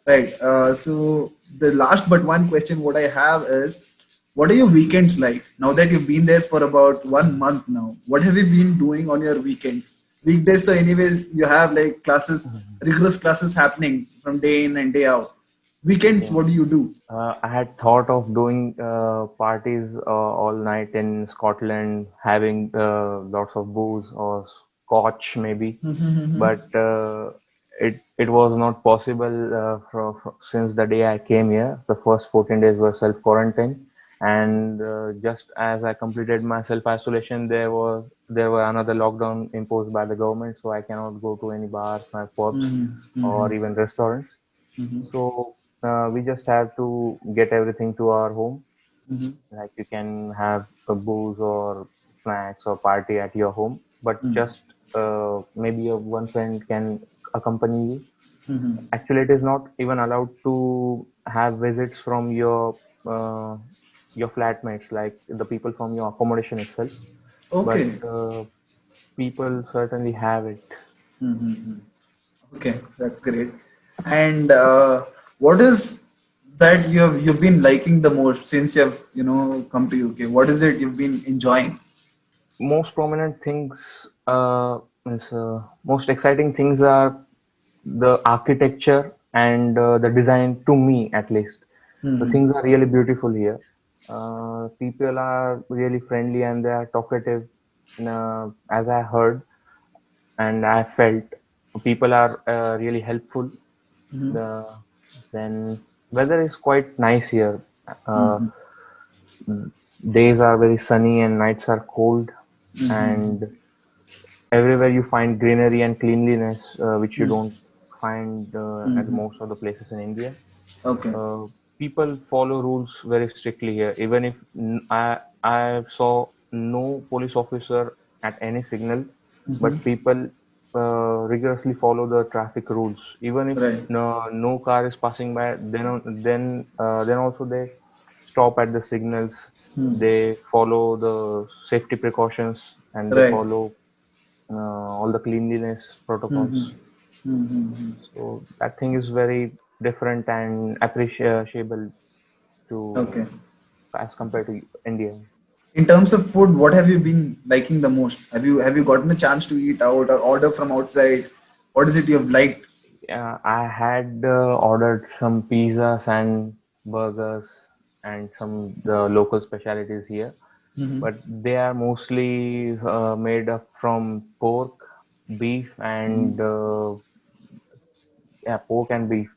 Right. So the last but one question what I have is, what are your weekends like? Now that you've been there for about 1 month now, what have you been doing on your weekends? Weekdays, so anyways, you have like classes, Mhm. rigorous classes happening from day in and day out. Weekends, Yeah. what do you do? I had thought of doing parties all night in Scotland, having lots of booze or scotch maybe, but it was not possible since the day I came here. The first 14 days were self-quarantine, and just as I completed my self-isolation, there were another lockdown imposed by the government, so I cannot go to any bars, my pubs, or even restaurants. So we just have to get everything to our home. Like you can have a booze or snacks or party at your home, but just maybe one friend can accompany you. Actually, it is not even allowed to have visits from your flatmates, like the people from your accommodation itself. But Okay. people certainly have it. Okay, that's great. And what is that you've been liking the most since you've come to UK? What is it you've been enjoying? Most prominent things, most exciting things are the architecture and the design, to me at least. The things are really beautiful here. People are really friendly and they are talkative, as I heard and I felt. People are really helpful. The then weather is quite nice here. Uh, Days are very sunny and nights are cold, and everywhere you find greenery and cleanliness, which you don't find at most of the places in India. Okay. Uh, People follow rules very strictly here. Even if I saw no police officer at any signal, but people rigorously follow the traffic rules. Even if Right. no car is passing by, then also they stop at the signals. They follow the safety precautions and they Right. follow all the cleanliness protocols. So that thing is very different and appreciable Okay. to as compared to India. In terms of food, what have you been liking the most? Have you gotten a chance to eat out or order from outside? What is it you've liked? I had ordered some pizzas and burgers and some the local specialties here, but they are mostly made up from pork, beef, and yeah, pork and beef.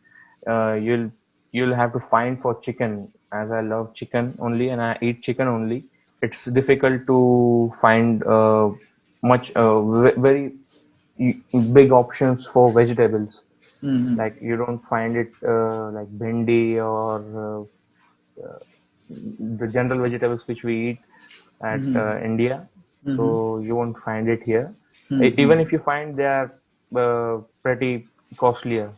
You'll have to find for chicken, as I love chicken only and I eat chicken only. It's difficult to find much very big options for vegetables. Like you don't find it like bhindi or the general vegetables which we eat at India. So you won't find it here. Even if you find, they are pretty costlier.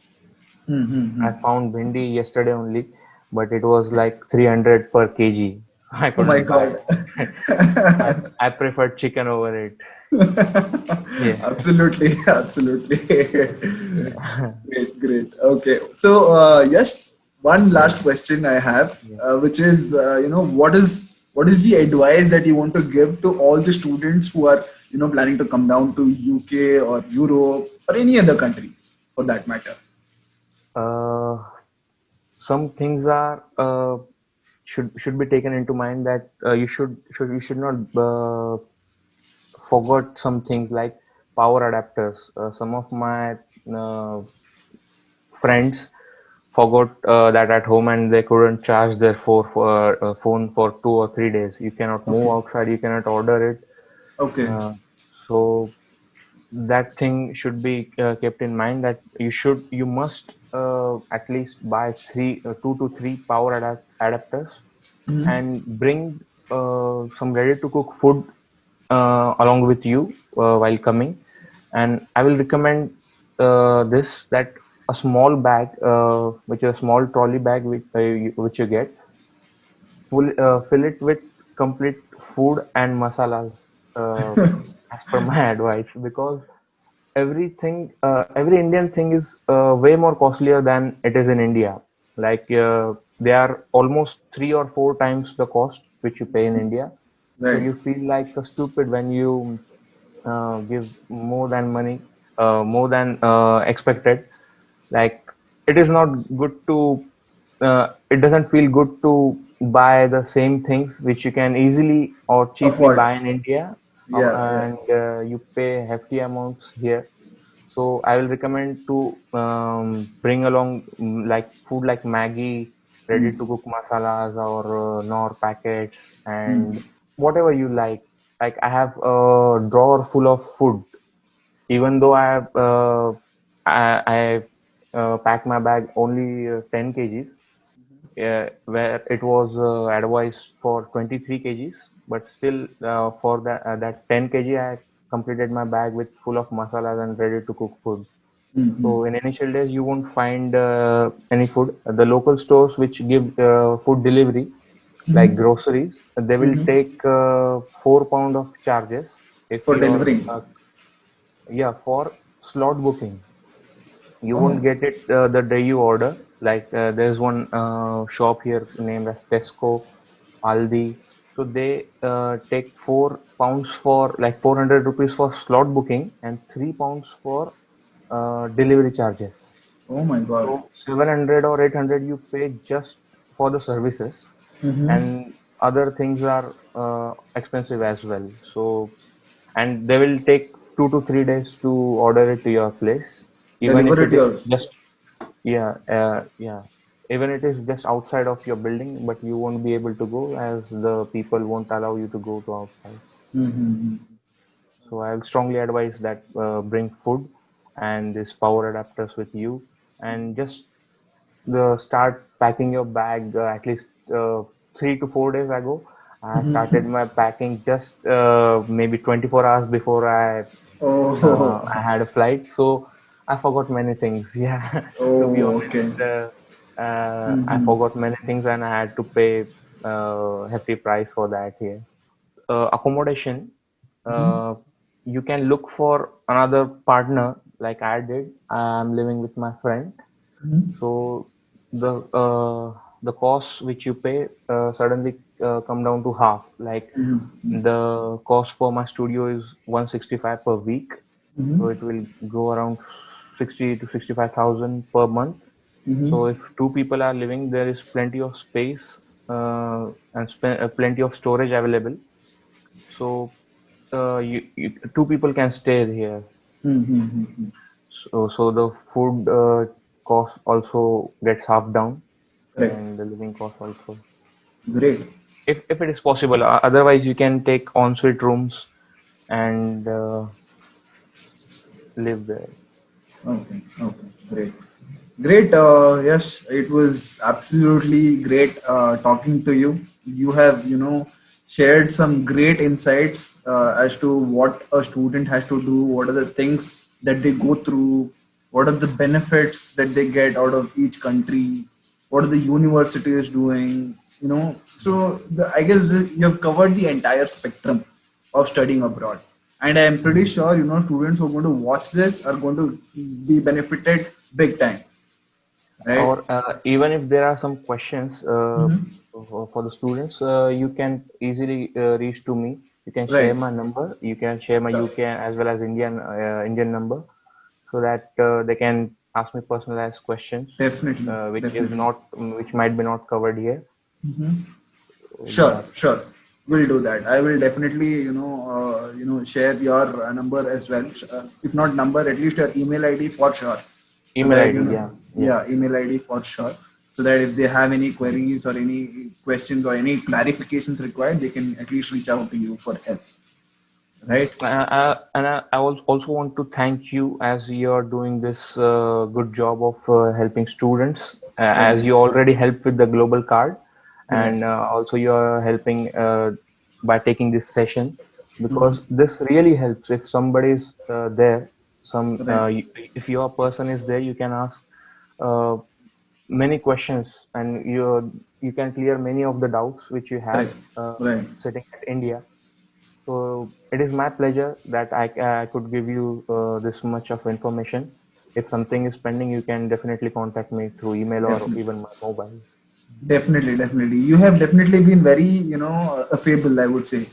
I found bhindi yesterday only, but it was like 300 per kg. I Oh my couldn't buy God. it. I preferred chicken over it. Yeah. Absolutely, absolutely. Great, great. Okay, so yes, one last question I have, Yeah. which is, what is the advice that you want to give to all the students who are planning to come down to UK or Europe or any other country for that matter? Uh, some things are should be taken into mind that you should not forget some things like power adapters. Some of my uh, friends forgot that at home and they couldn't charge their phone for 2 or 3 days. You cannot move Okay, outside, you cannot order it. okay. So that thing should be kept in mind that you must at least buy 2 to 3 power adapters and bring some ready to cook food along with you while coming. And I will recommend this that a small bag, which is a small trolley bag which you get, fill it with complete food and masalas, uh, as per my advice, because every Indian thing is way more costlier than it is in India. Like they are almost 3 or 4 times the cost which you pay in India. So Right. you feel like a stupid when you give more than money, more than expected. Like it is not good to, it doesn't feel good to buy the same things which you can easily or cheaply Afford. buy in India, Yeah, yeah. and you pay hefty amounts here. So I will recommend to bring along like food like Maggi, ready to cook masalas or nor packets and whatever you like. Like I have a drawer full of food, even though I packed my bag only 10 kgs, where it was advised for 23 kgs, but still for that 10 kg I completed my bag with full of masalas and ready to cook food. So in initial days you won't find any food. The local stores which give food delivery like groceries, they will take £4 of charges if For you're delivering. yeah, for slot booking. You won't Oh. get it the day you order. Like there's one shop here named as Tesco, Aldi. So they take £4 for like 400 rupees for slot booking and £3 for delivery charges. Oh my God. So 700 or 800 you pay just for the services, and other things are expensive as well. So, and they will take 2 to 3 days to order it to your place, even if Deliver it it is yours. just, yeah, yeah, even it is just outside of your building, but you won't be able to go as the people won't allow you to go to outside. Mm-hmm. So I will strongly advise that bring food and this power adapters with you, and just start packing your bag at least 3 to 4 days ago. I started my packing just maybe 24 hours before Oh. I had a flight, so I forgot many things. Yeah, to be Oh, honest, okay. I forgot many things and I had to pay hefty price for that here. Accommodation, uh, you can look for another partner like I did. I'm living with my friend, so the costs which you pay suddenly come down to half. Like the cost for my studio is 165 per week, so it will go around 60 to 65,000 per month. So if two people are living, there is plenty of space and plenty of storage available. So two people can stay here. So the food cost also gets half down, Correct. and the living cost also, Great. if it is possible. Otherwise, you can take ensuite rooms and live there. Okay. Okay. Great. Great. Yes, it was absolutely great talking to you. You have, shared some great insights as to what a student has to do, what are the things that they go through, what are the benefits that they get out of each country, what are the university is doing, So I guess you have covered the entire spectrum of studying abroad. And I am pretty sure, students who are going to watch this are going to be benefited big time, right? Or even if there are some questions for the students, you can easily reach to me. You can share Right. my number. You can share my Sure. UK as well as Indian number, so that they can ask me personalized questions, Definitely. Definitely. which might be not covered here. So, Sure. yeah, Sure. We'll do that. I will definitely, share your number as well. If not number, at least your email ID for sure. So email that, ID. Yeah, yeah. yeah, email ID for sure. So that if they have any queries or any questions or any clarifications required, they can at least reach out to you for help. Right? And I also want to thank you as you're doing this good job of helping students, as Right. you already helped with the global card, Right. and also you're helping by taking this session, because this really helps. If somebody is there, Right. if your person is there, you can ask uh, many questions, and you can clear many of the doubts which you have Correct. Right. sitting at India. So it is my pleasure that I could give you this much of information. If something is pending, you can definitely contact me through email or Definitely. even my mobile. Definitely, definitely. You have definitely been very, affable, I would say.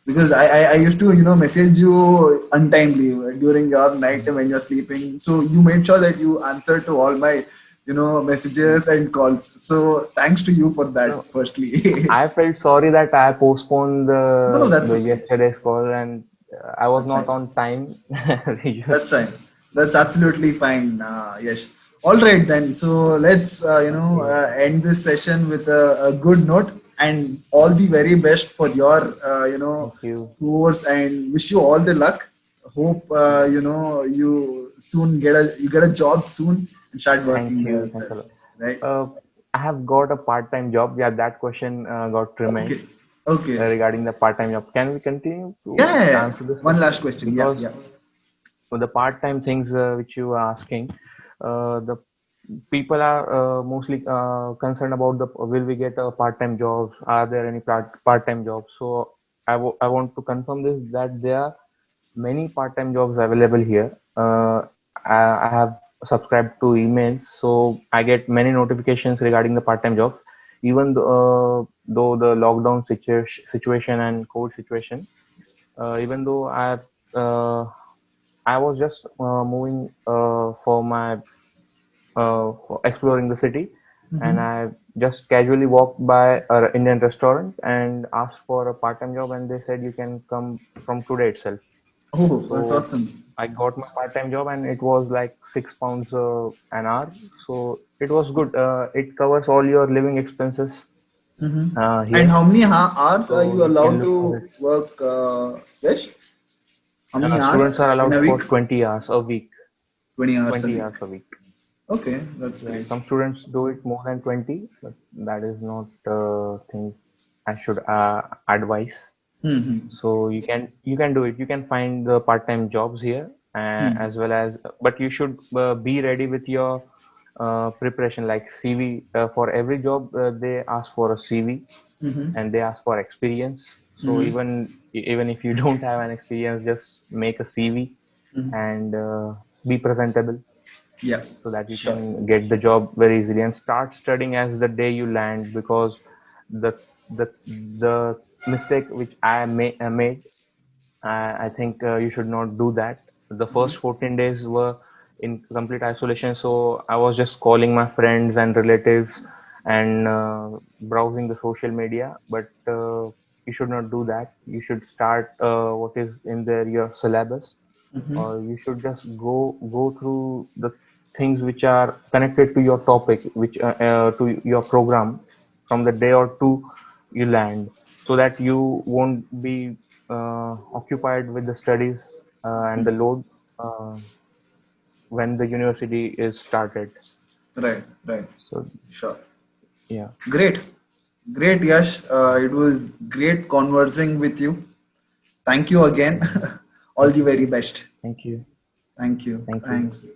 Because I used to, message you untimely during your night when you're sleeping. So you made sure that you answer to all my, messages and calls. So thanks to you for that, No, firstly. I felt sorry that I postponed No, no, that's the okay. yesterday's call and I was That's not fine. on time. That's fine. That's absolutely fine. Yes. All right then. So let's Okay. end this session with a good note and all the very best for your Thank you. course and wish you all the luck. Hope you soon get a job soon and start Thank working there you. Thanks itself. a lot. Right. Uh, I have got a part-time job. Yeah, that question got remained Okay. Okay. regarding the part-time job. Can we continue Yeah, to yeah, yeah. answer this One question? last question. Yeah, Because yeah. for the part-time things which you are asking, the people are mostly concerned about the will we get a part-time jobs? Are there any part-time jobs? So I want to confirm this that there are many part-time jobs available here. I have subscribed to emails, so I get many notifications regarding the part-time jobs. Even though the lockdown situation and COVID situation, even though uh, I was just moving for my for exploring the city, and Mm-hmm. I just casually walked by an Indian restaurant and asked for a part-time job, and they said you can come from today itself. Oh, that's So awesome. I got my part-time job, and it was like £6 an hour. So it was good. It covers all your living expenses Mm-hmm. And here, how many hours are so you you can allowed look for to it. work, Yash? How many Students hours are in allowed a for week? 20 hours a week. 20 hours a 20 week. hours a week. Okay, that's Yeah, great. some students do it more than 20, but that is not thing I should advise. Mm-hmm. So you can do it. You can find the part-time jobs here as well as, but you should be ready with your preparation like CV. For every job, they ask for a CV Mm-hmm. and they ask for experience. So Mm-hmm. even if you don't have an experience, just make a CV Mm-hmm. and be presentable Yeah, so that you sure. can get the job very easily and start studying as the day you land, because the the mistake which I made, I think you should not do that. The first 14 days were in complete isolation, so I was just calling my friends and relatives and browsing the social media. But you should not do that. You should start what is in there your syllabus, or you should just go through the things which are connected to your topic, which to your program from the day or two you land, so that you won't be occupied with the studies and the load uh, when the university is started. Right, right. So Sure. yeah, Great. Great, Yash. It was great conversing with you. Thank you again. All thank the you, very best. thank you, Thank you. thank you. Thanks.